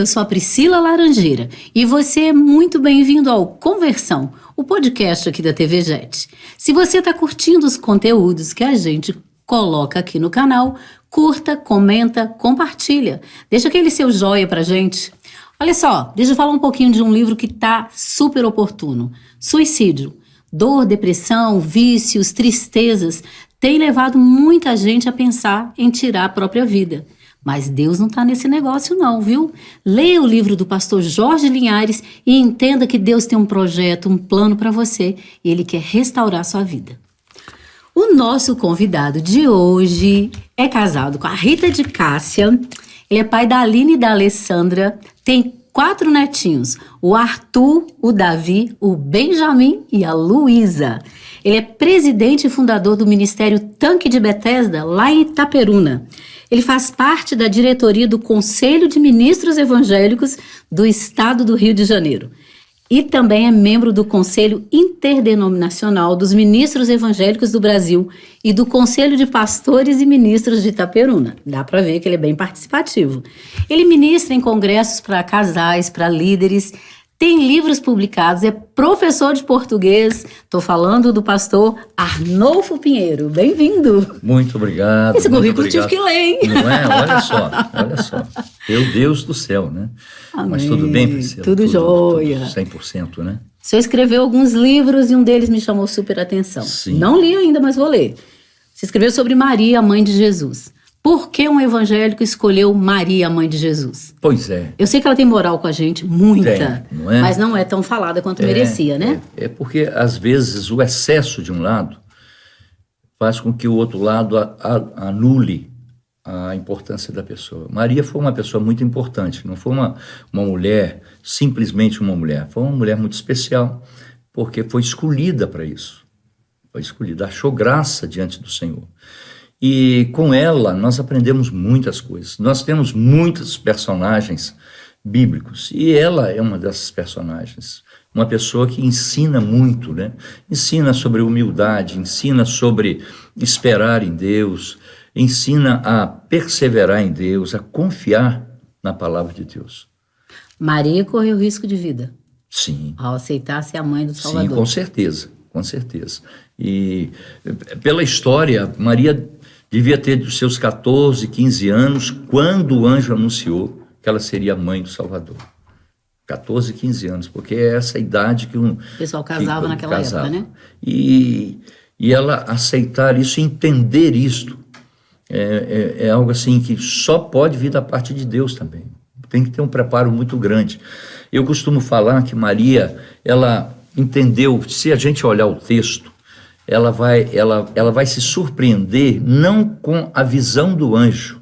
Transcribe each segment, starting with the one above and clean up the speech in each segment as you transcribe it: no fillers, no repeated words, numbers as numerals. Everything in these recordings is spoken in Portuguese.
eu sou a Priscila Laranjeira e você é muito bem-vindo ao Conversão, o podcast aqui da TV Jet. Se você está curtindo os conteúdos que a gente coloca aqui no canal, curta, comenta, compartilha. Deixa aquele seu joia pra gente. Olha só, deixa eu falar um pouquinho de um livro que tá super oportuno. Suicídio. Dor, depressão, vícios, tristezas tem levado muita gente a pensar em tirar a própria vida. Mas Deus não está nesse negócio não, viu? Leia o livro do pastor Jorge Linhares e entenda que Deus tem um projeto, um plano para você e Ele quer restaurar a sua vida. O nosso convidado de hoje é casado com a Rita de Cássia. Ele é pai da Aline e da Alessandra, tem 4 netinhos, o Arthur, o Davi, o Benjamin e a Luísa. Ele é presidente e fundador do Ministério Tanque de Betesda, lá em Itaperuna. Ele faz parte da diretoria do Conselho de Ministros Evangélicos do Estado do Rio de Janeiro. E também é membro do Conselho Interdenominacional dos Ministros Evangélicos do Brasil e do Conselho de Pastores e Ministros de Itaperuna. Dá para ver que ele é bem participativo. Ele ministra em congressos para casais, para líderes, tem livros publicados, é professor de português. Estou falando do pastor Arnolfo Pinheiro. Bem-vindo. Muito obrigado. Esse currículo tive que ler, hein? Não é? Olha só. Meu Deus do céu, né? Amém. Mas tudo bem, Priscila? Tudo jóia. Tudo 100%, né? O senhor escreveu alguns livros e um deles me chamou super atenção. Sim. Não li ainda, mas vou ler. Você escreveu sobre Maria, a mãe de Jesus. Por que um evangélico escolheu Maria, a mãe de Jesus? Pois é. Eu sei que ela tem moral com a gente, muita, não é? Mas não é tão falada quanto merecia, né? É porque, às vezes, o excesso de um lado faz com que o outro lado anule a importância da pessoa. Maria foi uma pessoa muito importante, não foi uma mulher, simplesmente uma mulher. Foi uma mulher muito especial, porque foi escolhida para isso. Foi escolhida, achou graça diante do Senhor. E com ela nós aprendemos muitas coisas. Nós temos muitos personagens bíblicos e ela é uma dessas personagens. Uma pessoa que ensina muito, né? Ensina sobre humildade, ensina sobre esperar em Deus, ensina a perseverar em Deus, a confiar na palavra de Deus. Maria correu risco de vida. Sim. Ao aceitar ser a mãe do Salvador. Sim, com certeza. E pela história, Maria devia ter os seus 14, 15 anos, quando o anjo anunciou que ela seria a mãe do Salvador. 14, 15 anos, porque é essa idade que o pessoal casava naquela época, né? E ela aceitar isso, entender isto, é algo assim que só pode vir da parte de Deus também. Tem que ter um preparo muito grande. Eu costumo falar que Maria, ela entendeu, se a gente olhar o texto, ela vai se surpreender não com a visão do anjo,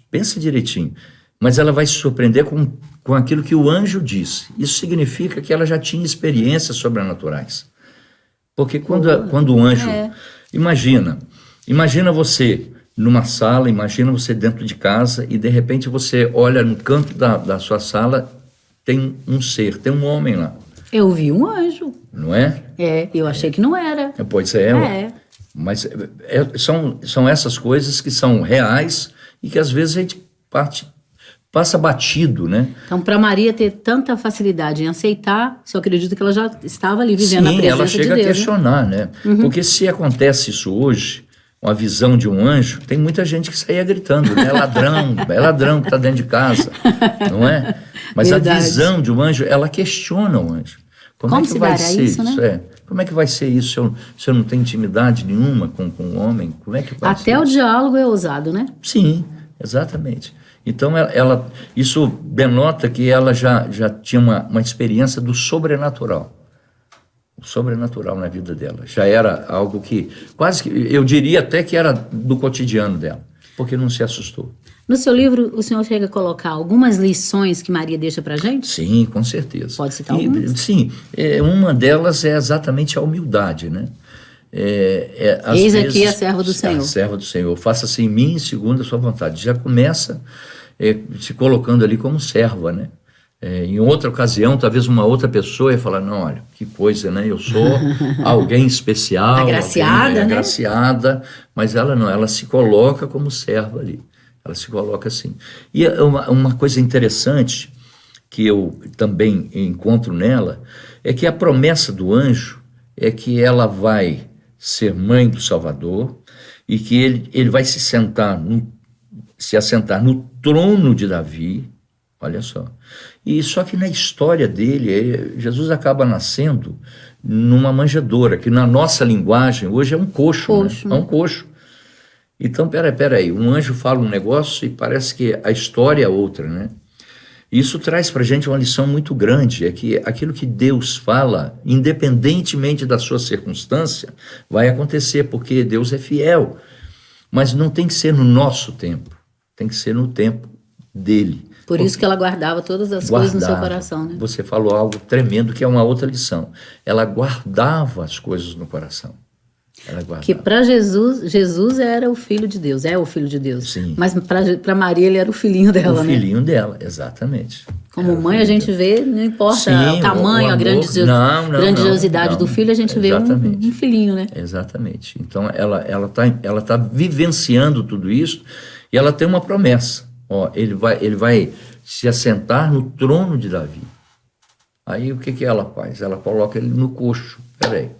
pensa direitinho, mas ela vai se surpreender com aquilo que o anjo disse. Isso significa que ela já tinha experiências sobrenaturais. Porque quando o anjo... Imagina você numa sala, imagina você dentro de casa e de repente você olha no canto da sua sala, tem um ser, tem um homem lá. Eu vi um anjo. Não é? Eu achei que não era. Pois é. Mas são essas coisas que são reais e que às vezes a gente passa batido, né? Então, para Maria ter tanta facilidade em aceitar, eu acredito que ela já estava ali vivendo a presença de Deus. Sim, ela chega a questionar, né? Porque se acontece isso hoje, uma visão de um anjo, tem muita gente que saía gritando, né? É ladrão que está dentro de casa, não é? Mas verdade. A visão de um anjo, ela questiona o anjo. Como é que vai ser isso, né? Como é que vai ser isso se eu não tenho intimidade nenhuma com o homem? Como é que vai ser? Até o diálogo é ousado, né? Sim, exatamente. Então, isso denota que ela já tinha uma experiência do sobrenatural. O sobrenatural na vida dela. Já era algo que, quase que, eu diria até que era do cotidiano dela, porque não se assustou. No seu livro, o senhor chega a colocar algumas lições que Maria deixa pra gente? Sim, com certeza. Pode citar algumas? Sim, uma delas é exatamente a humildade, né? Eis aqui a serva do Senhor. A serva do Senhor. Faça-se em mim segundo a sua vontade. Já começa se colocando ali como serva, né? Em outra ocasião, talvez uma outra pessoa ia falar, não, olha, que coisa, né? Eu sou alguém especial. Agraciada, agraciada, mas ela não, ela se coloca como serva ali. Ela se coloca assim. E uma coisa interessante que eu também encontro nela é que a promessa do anjo é que ela vai ser mãe do Salvador e que ele vai se assentar no trono de Davi, olha só. E só que na história dele, Jesus acaba nascendo numa manjedoura, que na nossa linguagem hoje é um coxo, né? É um coxo. Então, peraí, um anjo fala um negócio e parece que a história é outra, né? Isso traz para a gente uma lição muito grande, é que aquilo que Deus fala, independentemente da sua circunstância, vai acontecer, porque Deus é fiel. Mas não tem que ser no nosso tempo, tem que ser no tempo dele. Por isso que ela guardava todas as coisas no seu coração, né? Você falou algo tremendo, que é uma outra lição. Ela guardava as coisas no coração. Que para Jesus era o Filho de Deus, é o Filho de Deus. Sim. Mas para Maria ele era o filhinho dela, né? O filhinho dela, exatamente. Como mãe a gente vê, não importa o tamanho, a grandiosidade do filho, a gente vê um filhinho, né? Exatamente. Então ela tá vivenciando tudo isso e ela tem uma promessa. Ó, ele vai se assentar no trono de Davi. Aí o que ela faz? Ela coloca ele no coxo. Peraí.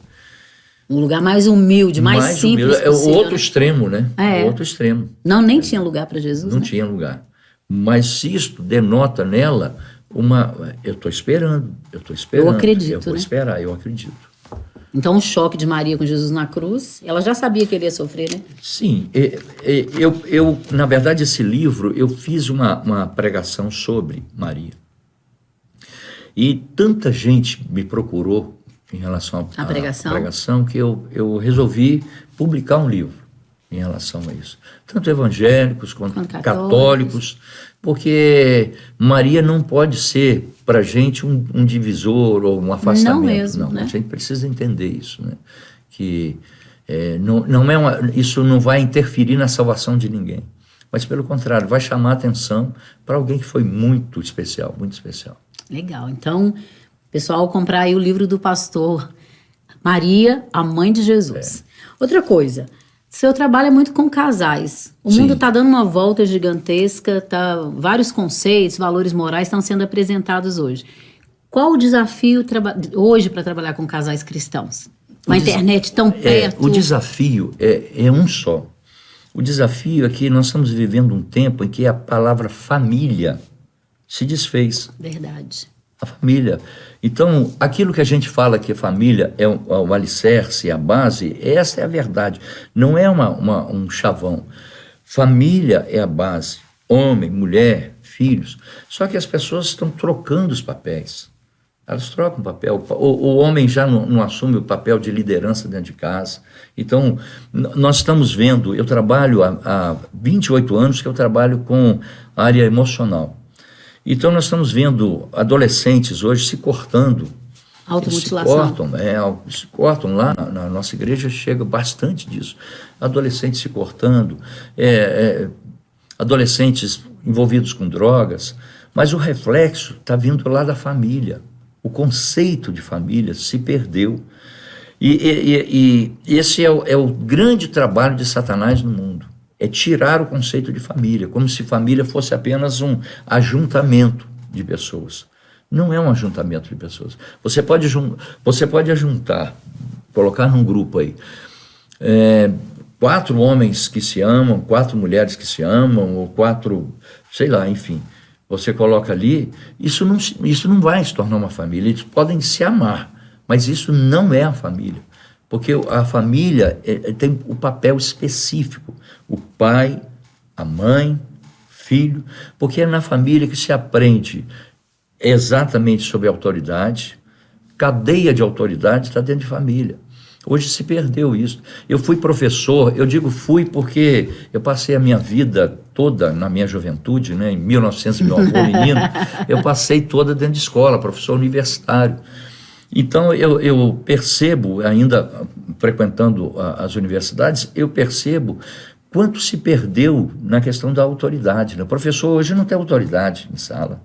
Um lugar mais humilde, mais simples possível. É o outro extremo, né? O outro extremo. Não, nem tinha lugar para Jesus, Não tinha lugar. Mas isto denota nela eu estou esperando. Eu acredito, eu vou esperar, eu acredito. Então, o choque de Maria com Jesus na cruz, ela já sabia que ele ia sofrer, né? Sim. Eu na verdade, esse livro, eu fiz uma pregação sobre Maria. E tanta gente me procurou em relação à pregação que eu resolvi publicar um livro em relação a isso. Tanto evangélicos quanto católicos, porque Maria não pode ser para a gente um divisor ou um afastamento. Não mesmo, né? A gente precisa entender isso, né? Que isso não vai interferir na salvação de ninguém. Mas, pelo contrário, vai chamar a atenção para alguém que foi muito especial, muito especial. Legal. Então, pessoal, comprar aí o livro do pastor Maria, a mãe de Jesus. Outra coisa, seu trabalho é muito com casais. O mundo está dando uma volta gigantesca, vários conceitos, valores morais estão sendo apresentados hoje. Qual o desafio hoje para trabalhar com casais cristãos? A internet tão perto. O desafio é um só. O desafio é que nós estamos vivendo um tempo em que a palavra família se desfez. Verdade. A família. Então, aquilo que a gente fala que a família é o alicerce, a base, essa é a verdade. Não é um chavão. Família é a base. Homem, mulher, filhos. Só que as pessoas estão trocando os papéis. Elas trocam papel. O homem já não assume o papel de liderança dentro de casa. Então, nós estamos vendo, eu trabalho há 28 anos que eu trabalho com área emocional. Então, nós estamos vendo adolescentes hoje se cortando. Automutilação. Se cortam lá na nossa igreja, chega bastante disso. Adolescentes se cortando, adolescentes envolvidos com drogas, mas o reflexo está vindo lá da família. O conceito de família se perdeu. E esse é o grande trabalho de Satanás no mundo. É tirar o conceito de família, como se família fosse apenas um ajuntamento de pessoas. Não é um ajuntamento de pessoas. Você pode ajuntar, colocar num grupo aí, 4 homens que se amam, 4 mulheres que se amam, ou 4, sei lá, enfim. Você coloca ali, isso não vai se tornar uma família. Eles podem se amar, mas isso não é a família. Porque a família tem o papel específico. O pai, a mãe, filho. Porque é na família que se aprende exatamente sobre autoridade. Cadeia de autoridade está dentro de família. Hoje se perdeu isso. Eu fui professor, eu digo fui porque eu passei a minha vida toda, na minha juventude, né, em 1900, meu avô menino, eu passei toda dentro de escola, professor universitário. Então, eu percebo, ainda frequentando as universidades, eu percebo quanto se perdeu na questão da autoridade. O professor hoje não tem autoridade em sala.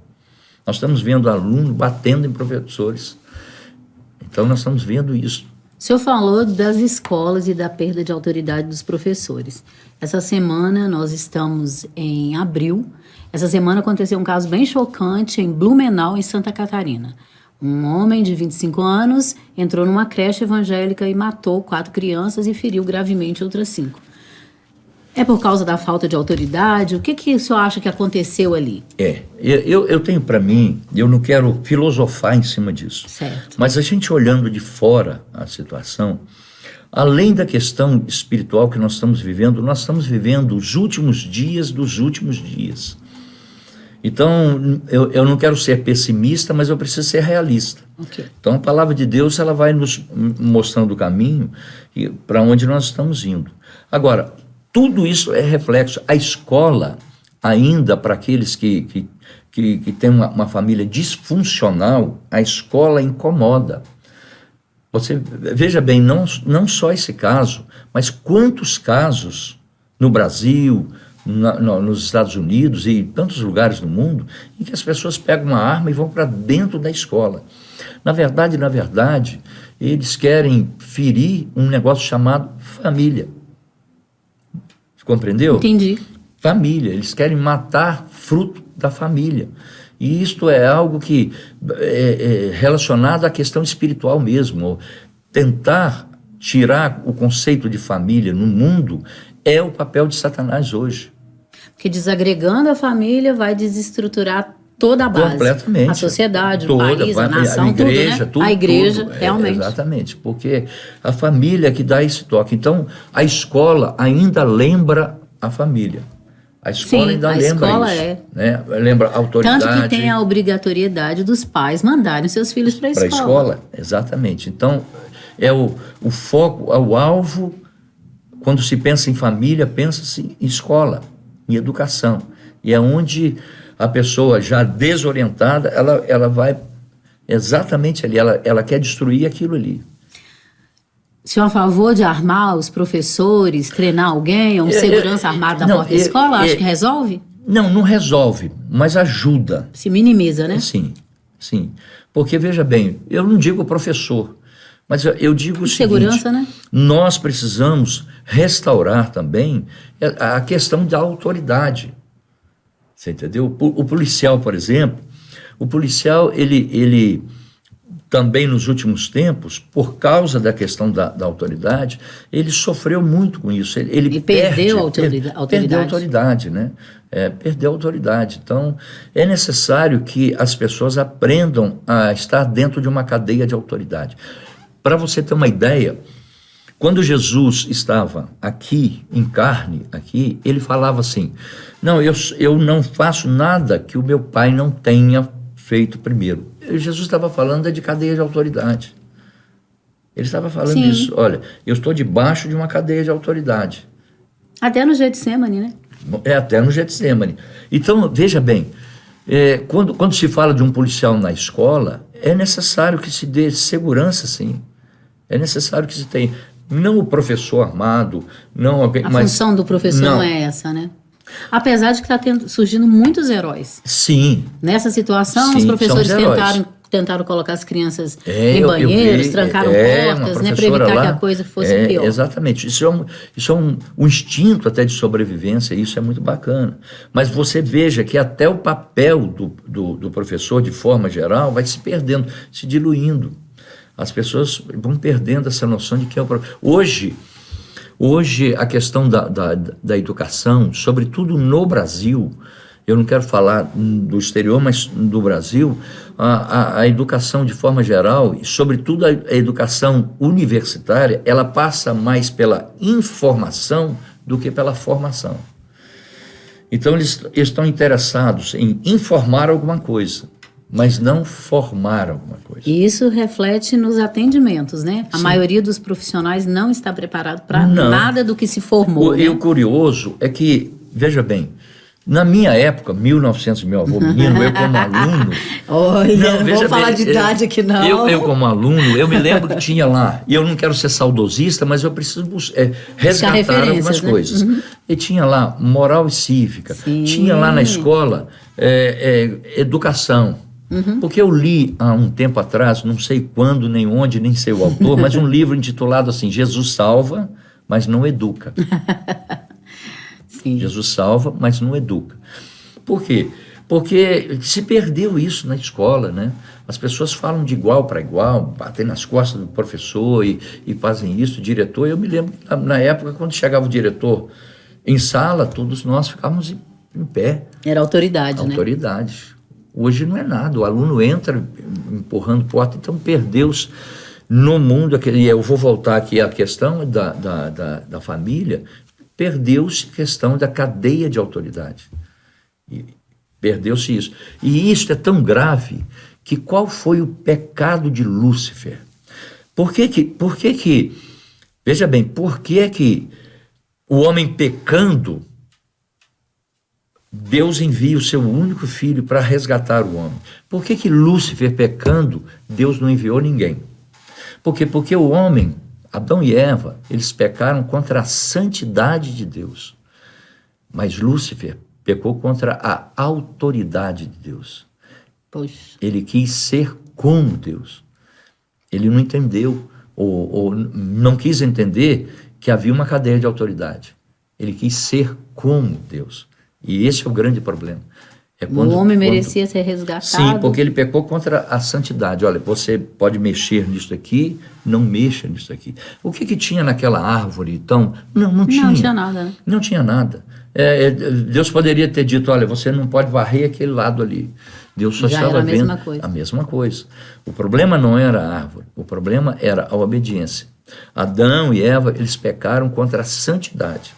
Nós estamos vendo aluno batendo em professores. Então, nós estamos vendo isso. O senhor falou das escolas e da perda de autoridade dos professores. Essa semana nós estamos em abril. Essa semana aconteceu um caso bem chocante em Blumenau, em Santa Catarina. Um homem de 25 anos entrou numa creche evangélica e matou 4 crianças e feriu gravemente outras 5. É por causa da falta de autoridade? O que o senhor acha que aconteceu ali? Eu tenho para mim, eu não quero filosofar em cima disso. Certo. Mas a gente olhando de fora a situação, além da questão espiritual que nós estamos vivendo os últimos dias dos últimos dias. Então, eu não quero ser pessimista, mas eu preciso ser realista. Okay. Então, a palavra de Deus ela vai nos mostrando o caminho para onde nós estamos indo. Agora, tudo isso é reflexo. A escola, ainda para aqueles que têm uma família disfuncional, a escola incomoda. Você veja bem, não só esse caso, mas quantos casos no Brasil, nos Estados Unidos e em tantos lugares no mundo, em que as pessoas pegam uma arma e vão para dentro da escola. Na verdade, eles querem ferir um negócio chamado família. Compreendeu? Entendi. Família, eles querem matar fruto da família. E isto é algo que é relacionado à questão espiritual mesmo. Tentar tirar o conceito de família no mundo é o papel de Satanás hoje. Porque desagregando a família vai desestruturar toda a base. Completamente. A sociedade, toda, o país, a nação, a igreja, tudo, né? A igreja, tudo. realmente. Exatamente, porque a família é que dá esse toque. Então, a escola ainda lembra a família. A escola Sim, ainda a lembra escola isso. Né? Lembra a autoridade. Tanto que tem a obrigatoriedade dos pais mandarem seus filhos para a escola. Para a escola, exatamente. Então, é o foco, o alvo, quando se pensa em família, pensa-se em escola, em educação. E é onde a pessoa já desorientada, ela vai exatamente ali, ela quer destruir aquilo ali. O senhor é a favor de armar os professores, treinar alguém, ou segurança armado na porta da escola? Acho que resolve? Não resolve, mas ajuda. Se minimiza, né? Sim. Porque, veja bem, eu não digo professor, mas eu digo o seguinte... Segurança, né? Nós precisamos restaurar também a questão da autoridade. Você entendeu? O policial, por exemplo, ele também nos últimos tempos, por causa da questão da autoridade, ele sofreu muito com isso. Ele perdeu a autoridade. Perdeu a autoridade, né? Perdeu a autoridade. Então, é necessário que as pessoas aprendam a estar dentro de uma cadeia de autoridade. Para você ter uma ideia, quando Jesus estava aqui, em carne, aqui, ele falava assim, não, eu não faço nada que o meu pai não tenha feito primeiro. Jesus estava falando de cadeia de autoridade. Ele estava falando isso, olha, eu estou debaixo de uma cadeia de autoridade. Até no Getsemane, né? Até no Getsemane. Então, veja bem, quando se fala de um policial na escola, é necessário que se dê segurança, sim. É necessário que se tenha... Não o professor armado, não alguém... A função do professor não é essa, né? Apesar de que está surgindo muitos heróis. Sim. Nessa situação, os professores tentaram colocar as crianças em banheiros, trancaram portas, né, para evitar que a coisa fosse pior. Exatamente. Isso é um instinto até de sobrevivência, isso é muito bacana. Mas você veja que até o papel do professor, de forma geral, vai se perdendo, se diluindo. As pessoas vão perdendo essa noção de que é o professor. Hoje, a questão da educação, sobretudo no Brasil, eu não quero falar do exterior, mas do Brasil, a educação de forma geral, e sobretudo a educação universitária, ela passa mais pela informação do que pela formação. Então, eles estão interessados em informar alguma coisa, mas não formar alguma coisa. E isso reflete nos atendimentos, né? A maioria dos profissionais não está preparado para nada do que se formou. E o curioso é que, veja bem, na minha época, 1900, meu avô menino, eu como aluno... Olha, não vou falar de idade aqui não. Eu como aluno, eu me lembro que tinha lá, e eu não quero ser saudosista, mas eu preciso resgatar algumas coisas. Uhum. E tinha lá moral e cívica, tinha lá na escola educação, Porque eu li há um tempo atrás, não sei quando, nem onde, nem sei o autor, mas um livro intitulado assim, Jesus salva, mas não educa. Sim. Jesus salva, mas não educa. Por quê? Porque se perdeu isso na escola, né? As pessoas falam de igual para igual, batem nas costas do professor e fazem isso, diretor. Eu me lembro, na época, quando chegava o diretor em sala, todos nós ficávamos em pé. Era autoridade, né? Autoridade. Hoje não é nada, o aluno entra empurrando porta, então perdeu-se no mundo, e eu vou voltar aqui à questão da família, perdeu-se a questão da cadeia de autoridade. Perdeu-se isso. E isso é tão grave que qual foi o pecado de Lúcifer? Veja bem, por que o homem pecando, Deus envia o seu único filho para resgatar o homem? Por que Lúcifer pecando, Deus não enviou ninguém? Porque o homem, Adão e Eva, eles pecaram contra a santidade de Deus. Mas Lúcifer pecou contra a autoridade de Deus. Poxa. Ele quis ser como Deus. Ele não entendeu, ou não quis entender que havia uma cadeia de autoridade. Ele quis ser como Deus. E esse é o grande problema. O homem merecia ser resgatado. Sim, porque ele pecou contra a santidade. Olha, você pode mexer nisso aqui, não mexa nisso aqui. O que tinha naquela árvore, então? Não tinha. Não tinha nada, né? Não tinha nada. Deus poderia ter dito, olha, você não pode varrer aquele lado ali. Deus só estava vendo a mesma coisa. O problema não era a árvore, o problema era a obediência. Adão e Eva, eles pecaram contra a santidade.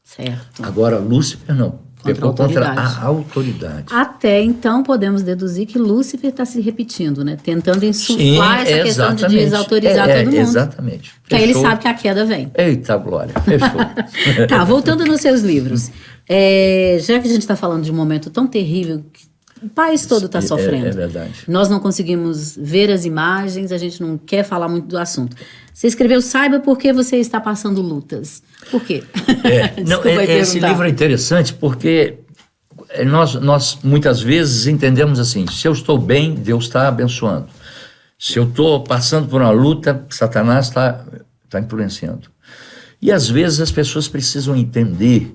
Certo. Agora, Lúcifer não. Pecou contra a autoridade. Até então, podemos deduzir que Lúcifer está se repetindo, né? Tentando insuflar essa questão de desautorizar todo mundo. Exatamente. Porque aí ele sabe que a queda vem. Eita, glória. Fechou. Tá, voltando nos seus livros. Já que a gente está falando de um momento tão terrível que o país todo está sofrendo. É verdade. Nós não conseguimos ver as imagens, a gente não quer falar muito do assunto. Você escreveu, saiba por que você está passando lutas. Por quê? Esse livro é interessante porque nós muitas vezes entendemos assim, se eu estou bem, Deus está abençoando. Se eu estou passando por uma luta, Satanás está influenciando. E às vezes as pessoas precisam entender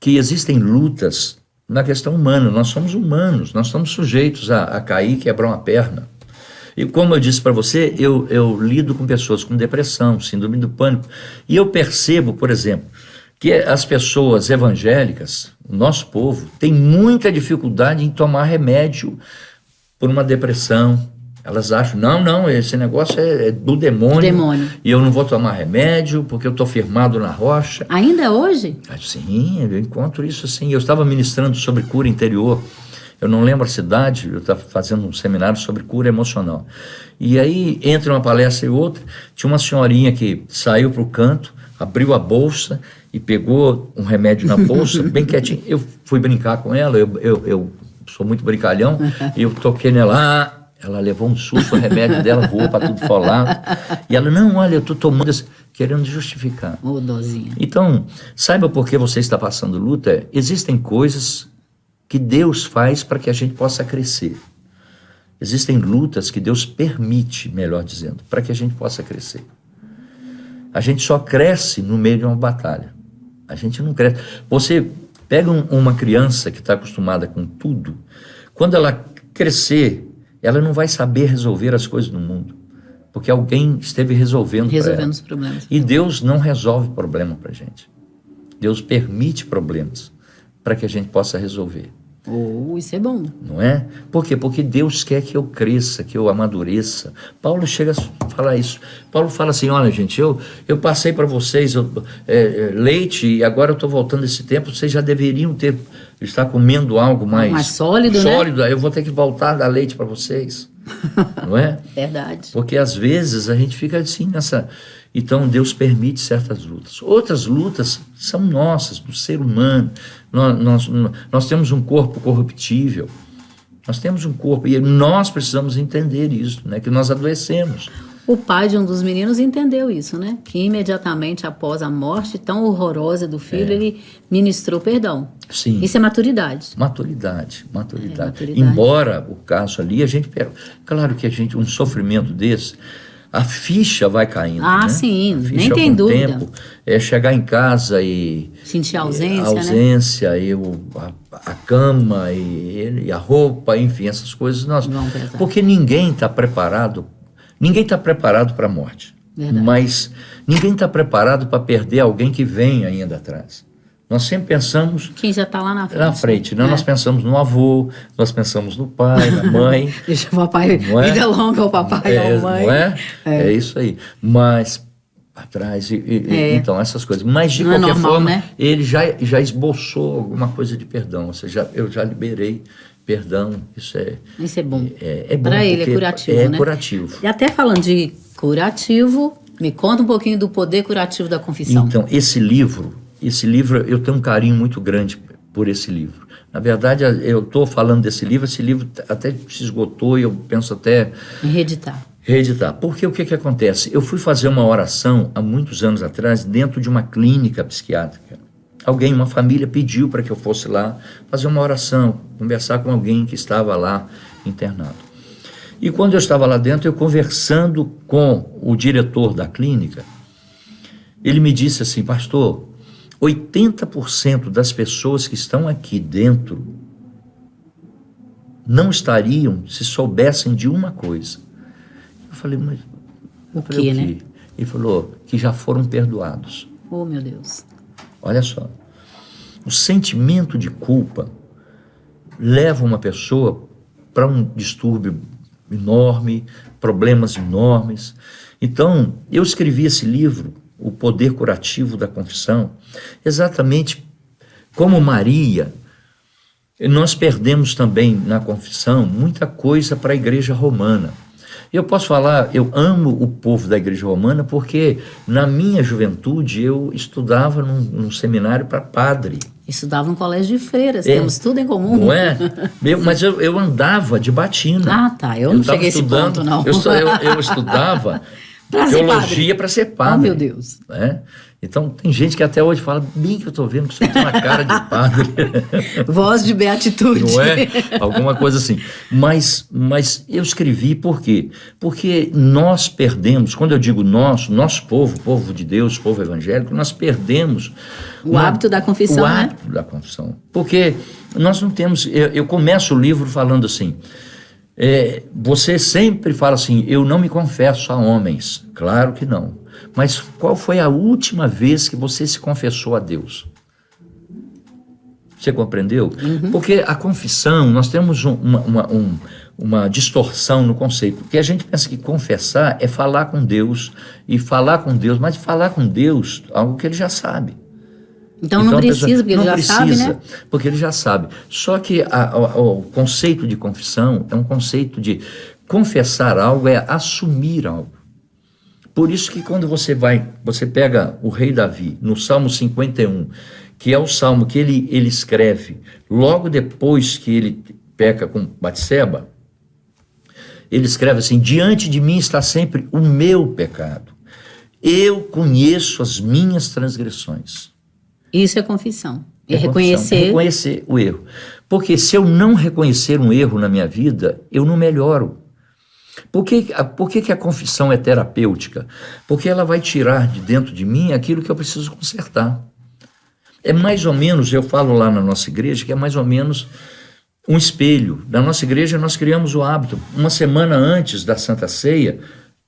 que existem lutas na questão humana. Nós somos humanos, nós estamos sujeitos a cair e quebrar uma perna. E como eu disse para você, eu lido com pessoas com depressão, síndrome do pânico, e eu percebo, por exemplo, que as pessoas evangélicas, o nosso povo, tem muita dificuldade em tomar remédio por uma depressão. Elas acham, não, esse negócio é do demônio. E eu não vou tomar remédio porque eu estou firmado na rocha. Ainda hoje? Sim, eu encontro isso assim. Eu estava ministrando sobre cura interior. Eu não lembro a cidade, eu estava fazendo um seminário sobre cura emocional. E aí, entre uma palestra e outra, tinha uma senhorinha que saiu para o canto, abriu a bolsa e pegou um remédio na bolsa, bem quietinho. Eu fui brincar com ela, eu sou muito brincalhão, e eu toquei nela, ela levou um susto, o remédio dela voou para tudo for lado. E ela, não, olha, eu estou tomando isso, querendo justificar. Ô, dozinha. Então, saiba por que você está passando luta. Existem coisas que Deus faz para que a gente possa crescer. Existem lutas que Deus permite, melhor dizendo, para que a gente possa crescer. A gente só cresce no meio de uma batalha. A gente não cresce. Você pega uma criança que está acostumada com tudo, quando ela crescer, ela não vai saber resolver as coisas do mundo, porque alguém esteve resolvendo os problemas. E Deus não resolve problema para a gente. Deus permite problemas para que a gente possa resolver. Isso é bom. Não é? Por quê? Porque Deus quer que eu cresça, que eu amadureça. Paulo chega a falar isso. Paulo fala assim, olha gente, eu passei para vocês leite e agora eu estou voltando esse tempo, vocês já deveriam estar comendo algo mais sólido, né? Eu vou ter que voltar a dar leite para vocês. Não é? Verdade. Porque às vezes a gente fica assim nessa... Então Deus permite certas lutas. Outras lutas são nossas, do ser humano. Nós temos um corpo corruptível. Nós temos um corpo e nós precisamos entender isso, né? Que nós adoecemos. O pai de um dos meninos entendeu isso, né? Que imediatamente após a morte tão horrorosa do filho, ele ministrou perdão. Sim. Isso é maturidade. Maturidade. Maturidade. Embora o caso ali, a gente pega. Claro que um sofrimento desse, a ficha vai caindo. né? Sim, a ficha, nem tem dúvida. Tempo, é chegar em casa e. Sentir a ausência, né? E a cama e a roupa, enfim, essas coisas. Porque ninguém está preparado. Ninguém está preparado para a morte. Verdade. Mas ninguém está preparado para perder alguém que vem ainda atrás. Nós sempre pensamos... Quem já está lá na frente. Nós pensamos no avô, nós pensamos no pai, na mãe. Deixa o papai, vida longa ao papai e à mãe. Não é? É isso aí. Mas atrás, então, essas coisas. Mas, de qualquer forma, né? Ele já esboçou alguma coisa de perdão. Ou seja, eu já liberei perdão. Isso é bom. É bom para ele é curativo, né? É curativo. E até falando de curativo, me conta um pouquinho do poder curativo da confissão. Então, esse livro, eu tenho um carinho muito grande por esse livro. Na verdade, eu estou falando desse livro, esse livro até se esgotou e eu penso até... Em reeditar. Porque o que acontece? Eu fui fazer uma oração há muitos anos atrás dentro de uma clínica psiquiátrica. Uma família pediu para que eu fosse lá fazer uma oração, conversar com alguém que estava lá internado. E quando eu estava lá dentro, eu conversando com o diretor da clínica, ele me disse assim: pastor, 80% das pessoas que estão aqui dentro não estariam se soubessem de uma coisa. Eu falei, mas... O quê, né? Ele falou que já foram perdoados. Oh, meu Deus. Olha só, o sentimento de culpa leva uma pessoa para um distúrbio enorme, problemas enormes. Então, eu escrevi esse livro, O Poder Curativo da Confissão, exatamente como Maria. Nós perdemos também na confissão muita coisa para a Igreja Romana. Eu posso falar, eu amo o povo da Igreja Romana porque na minha juventude eu estudava num seminário para padre. Estudava no colégio de freiras, temos tudo em comum. Não é? Mas eu andava de batina. Tá, eu não cheguei a esse ponto, não. Eu estudava teologia para ser padre. Oh, meu Deus. Né? Então, tem gente que até hoje fala, bem que eu estou vendo que você tem uma cara de padre. Voz de beatitude. Não é? Alguma coisa assim. Mas eu escrevi por quê? Porque nós perdemos, quando eu digo nosso povo de Deus, povo evangélico, nós perdemos... O hábito da confissão, né? O hábito da confissão. Porque nós não temos... Eu começo o livro falando assim... você sempre fala assim, eu não me confesso a homens. Claro que não. Mas qual foi a última vez que você se confessou a Deus? Você compreendeu? Uhum. Porque a confissão, nós temos uma distorção no conceito. Porque a gente pensa que confessar é falar com Deus, mas falar com Deus, algo que ele já sabe. Então não precisa, porque ele já sabe, né? Porque ele já sabe. Só que o conceito de confissão é um conceito de confessar algo, é assumir algo. Por isso que quando você pega o rei Davi, no Salmo 51, que é o salmo que ele escreve logo depois que ele peca com Batseba, ele escreve assim, diante de mim está sempre o meu pecado. Eu conheço as minhas transgressões. Isso é confissão. Reconhecer o erro. Porque se eu não reconhecer um erro na minha vida, eu não melhoro. Por que a confissão é terapêutica? Porque ela vai tirar de dentro de mim aquilo que eu preciso consertar. É mais ou menos, eu falo lá na nossa igreja, que é mais ou menos um espelho. Na nossa igreja nós criamos o hábito. Uma semana antes da Santa Ceia,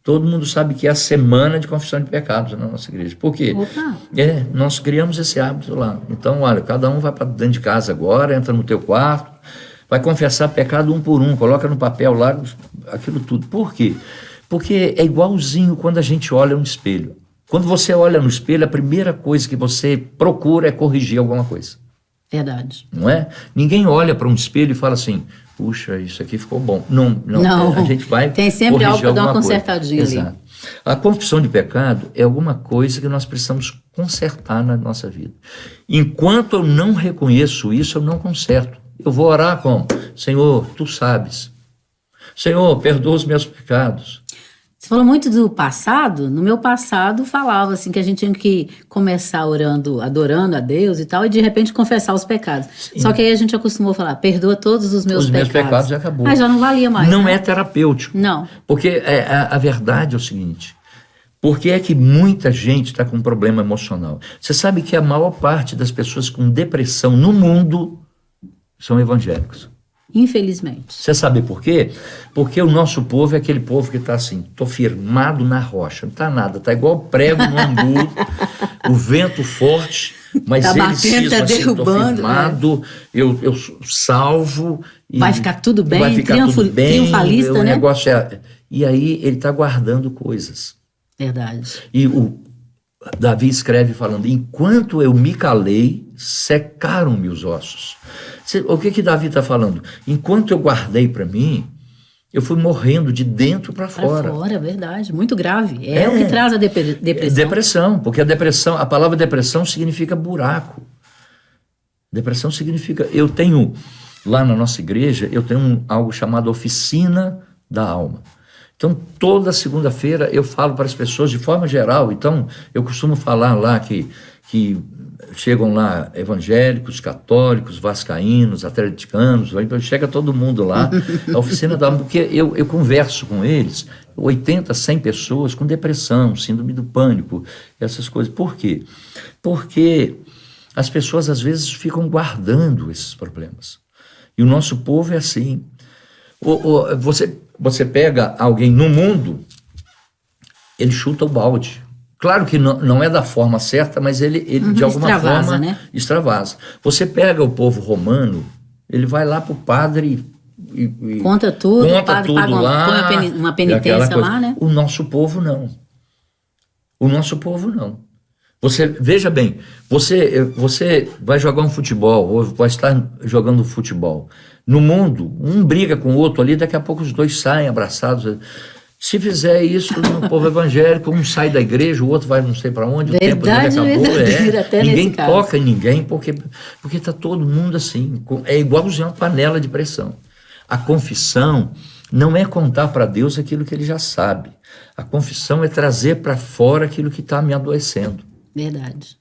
todo mundo sabe que é a semana de confissão de pecados na nossa igreja. Por quê? Nós criamos esse hábito lá. Então, olha, cada um vai para dentro de casa agora, entra no teu quarto, vai confessar pecado um por um, coloca no papel lá, aquilo tudo. Por quê? Porque é igualzinho quando a gente olha no espelho. Quando você olha no espelho, a primeira coisa que você procura é corrigir alguma coisa. Verdade. Não é? Ninguém olha para um espelho e fala assim, puxa, isso aqui ficou bom. Não. A gente vai tem sempre algo para dar uma consertadinha ali. Exato. A confissão de pecado é alguma coisa que nós precisamos consertar na nossa vida. Enquanto eu não reconheço isso, eu não conserto. Eu vou orar como? Senhor, tu sabes. Senhor, perdoa os meus pecados. Você falou muito do passado. No meu passado falava assim que a gente tinha que começar orando, adorando a Deus e tal, e de repente confessar os pecados. Sim. Só que aí a gente acostumou a falar, perdoa todos os meus pecados. Os meus pecados já acabou. Ah, já não valia mais. Não né? é terapêutico. Não. Porque a verdade é o seguinte: por que é que muita gente está com um problema emocional? Você sabe que a maior parte das pessoas com depressão no mundo são evangélicos. Infelizmente. Você sabe por quê? Porque o nosso povo é aquele povo que está assim, estou firmado na rocha, não está nada, está igual prego no angu, o vento forte, mas tá ele batendo, cisma tá assim, estou derrubando, firmado, eu salvo. Vai ficar tudo bem, vai ficar tudo bem, triunfalista, o né? negócio e aí ele está guardando coisas. Verdade. E o Davi escreve falando, enquanto eu me calei, secaram-me os ossos. O que Davi está falando? Enquanto eu guardei para mim, eu fui morrendo de dentro para fora. Para fora, verdade. Muito grave. É o que traz a depressão. Depressão, porque a palavra depressão significa buraco. Depressão significa... Eu tenho, lá na nossa igreja, eu tenho algo chamado Oficina da Alma. Então, toda segunda-feira eu falo para as pessoas de forma geral. Então, eu costumo falar lá que chegam lá evangélicos, católicos, vascaínos, atleticanos, chega todo mundo lá, a oficina da alma, porque eu converso com eles, 80, 100 pessoas com depressão, síndrome do pânico, essas coisas. Por quê? Porque as pessoas às vezes ficam guardando esses problemas. E o nosso povo é assim. Você pega alguém no mundo, ele chuta o balde. Claro que não é da forma certa, mas ele de alguma extravasa, forma né? extravasa. Você pega o povo romano, ele vai lá para o padre e conta tudo, o padre tudo paga lá, põe uma penitência lá, né? O nosso povo não. O nosso povo não. Você, veja bem, você vai jogar um futebol, ou vai estar jogando futebol. No mundo, um briga com o outro ali, daqui a pouco os dois saem abraçados. Se fizer isso no povo evangélico, um sai da igreja, o outro vai não sei para onde, Verdade, o tempo dele acabou. até Ninguém nesse caso. toca em ninguém, porque está todo mundo assim. É igualzinho uma panela de pressão. A confissão não é contar para Deus aquilo que ele já sabe. A confissão é trazer para fora aquilo que está me adoecendo. Verdade.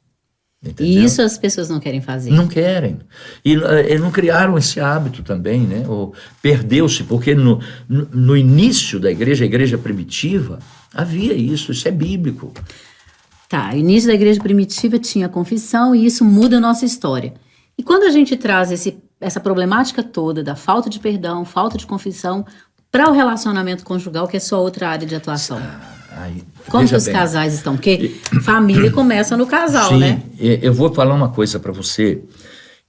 Entendeu? E isso as pessoas não querem fazer. Não querem. E não criaram esse hábito também, né? Ou perdeu-se, porque no início da igreja, a igreja primitiva, havia isso é bíblico. Tá, o início da igreja primitiva tinha a confissão e isso muda a nossa história. E quando a gente traz essa problemática toda da falta de perdão, falta de confissão, para o relacionamento conjugal, que é só outra área de atuação. Como que os casais estão? Porque família começa no casal, sim, né? Eu vou falar uma coisa para você,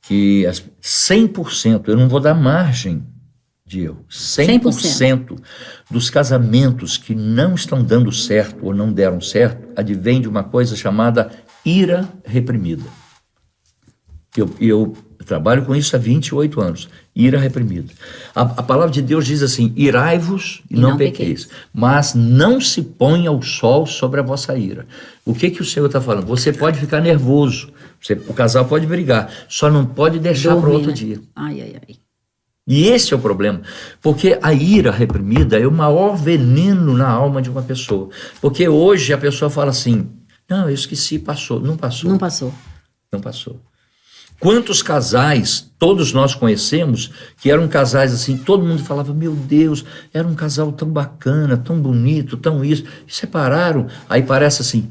que 100%, eu não vou dar margem de erro, 100% dos casamentos que não estão dando certo ou não deram certo, advém de uma coisa chamada ira reprimida. Eu trabalho com isso há 28 anos. Ira reprimida. A palavra de Deus diz assim, irai-vos e não pequeis, mas não se ponha o sol sobre a vossa ira. O que o Senhor está falando? Você pode ficar nervoso, o casal pode brigar, só não pode deixar para outro dia. Ai. E esse é o problema, porque a ira reprimida é o maior veneno na alma de uma pessoa. Porque hoje a pessoa fala assim, não, eu esqueci, passou. Não passou. Não passou. Não passou. Quantos casais, todos nós conhecemos, que eram casais assim, todo mundo falava, meu Deus, era um casal tão bacana, tão bonito, tão isso, e separaram, aí parece assim,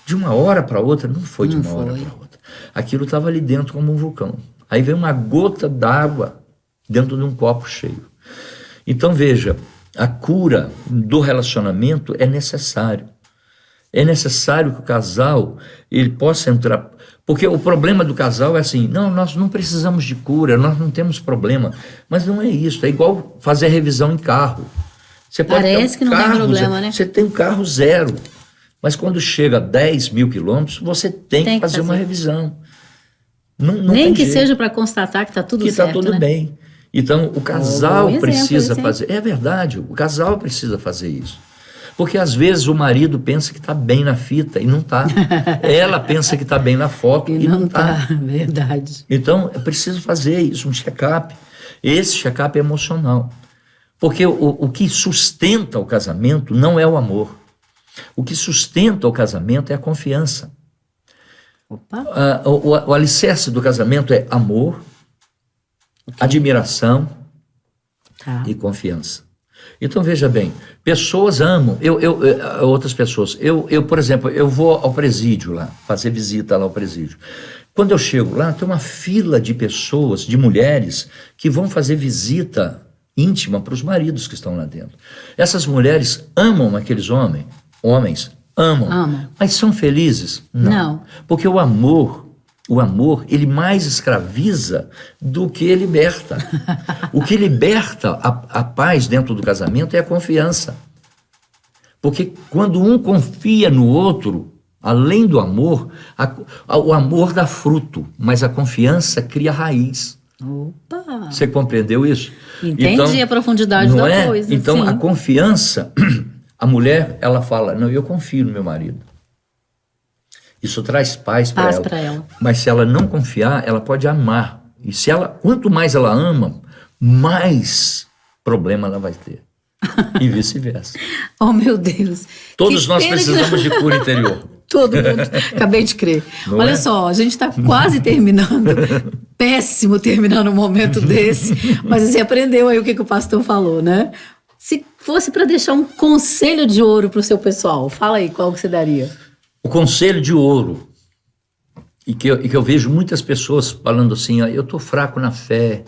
de uma hora para outra, não foi de uma hora para outra. Aquilo estava ali dentro como um vulcão. Aí veio uma gota d'água dentro de um copo cheio. Então veja, a cura do relacionamento é necessário. É necessário que o casal ele possa entrar... Porque o problema do casal é assim, não, nós não precisamos de cura, nós não temos problema. Mas não é isso, é igual fazer revisão em carro. Você pode Parece que não tem problema, né? Você tem um carro zero, mas quando chega a 10 mil quilômetros, você tem que fazer uma revisão. Não nem que seja para constatar que está tudo certo, que está tudo né? bem. Então, o casal precisa fazer... É verdade, o casal precisa fazer isso. Porque às vezes o marido pensa que está bem na fita e não está. Ela pensa que está bem na foto e não está. Verdade. Então, é preciso fazer isso, um check-up. Esse check-up é emocional. Porque o que sustenta o casamento não é o amor. O que sustenta o casamento é a confiança. Opa. O alicerce do casamento é amor, admiração e confiança. Então, veja bem, pessoas amam, outras pessoas. Por exemplo, eu vou ao presídio lá, fazer visita lá ao presídio. Quando eu chego lá, tem uma fila de pessoas, de mulheres, que vão fazer visita íntima para os maridos que estão lá dentro. Essas mulheres amam aqueles homens amam, mas são felizes? Não. Porque o amor, ele mais escraviza do que liberta. O que liberta a paz dentro do casamento é a confiança. Porque quando um confia no outro, além do amor, o amor dá fruto, mas a confiança cria raiz. Opa! Você compreendeu isso? Entendi a profundidade da coisa. Então, sim. A confiança, a mulher, ela fala, não, eu confio no meu marido. Isso traz paz para ela. Mas se ela não confiar, ela pode amar. E quanto mais ela ama, mais problema ela vai ter. E vice-versa. Oh, meu Deus. Todos nós precisamos de cura interior. Todo mundo. Acabei de crer. Olha só, a gente está quase terminando. Péssimo terminar num momento desse. Mas você aprendeu aí o que o pastor falou, né? Se fosse para deixar um conselho de ouro para o seu pessoal, fala aí, qual que você daria? O conselho de ouro, e que eu vejo muitas pessoas falando assim, eu estou fraco na fé,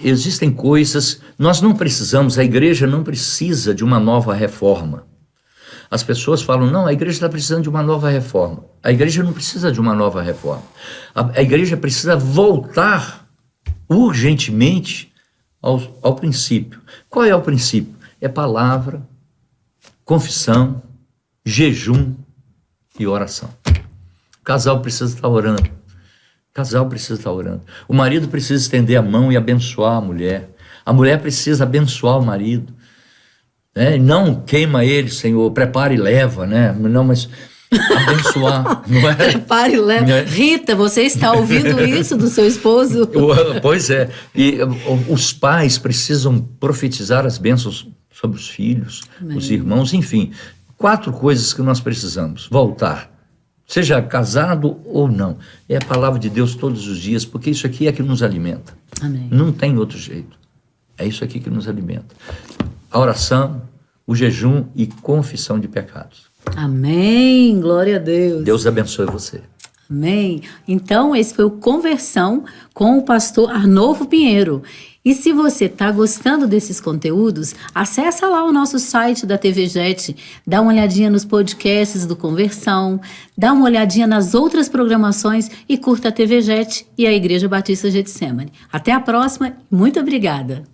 existem coisas, nós não precisamos, a igreja não precisa de uma nova reforma. As pessoas falam, não, a igreja está precisando de uma nova reforma. A igreja não precisa de uma nova reforma. A igreja precisa voltar urgentemente ao princípio. Qual é o princípio? É palavra, confissão, jejum e oração. O casal precisa estar orando. O marido precisa estender a mão e abençoar a mulher. A mulher precisa abençoar o marido. Não queima ele, Senhor, prepara e leva, né? Não, mas abençoar. Não é? Prepara e leva. Rita, você está ouvindo isso do seu esposo? Pois é. E os pais precisam profetizar as bênçãos sobre os filhos, os irmãos, enfim. 4 coisas que nós precisamos. Voltar. Seja casado ou não. É a palavra de Deus todos os dias, porque isso aqui é que nos alimenta. Amém. Não tem outro jeito. É isso aqui que nos alimenta. A oração, o jejum e confissão de pecados. Amém. Glória a Deus. Deus abençoe você. Amém. Então, esse foi o Conversão com o pastor Arnolfo Pinheiro. E se você está gostando desses conteúdos, acessa lá o nosso site da TV Jet, dá uma olhadinha nos podcasts do Conversão, dá uma olhadinha nas outras programações e curta a TV Jet e a Igreja Batista Getsemane. Até a próxima. Muito obrigada.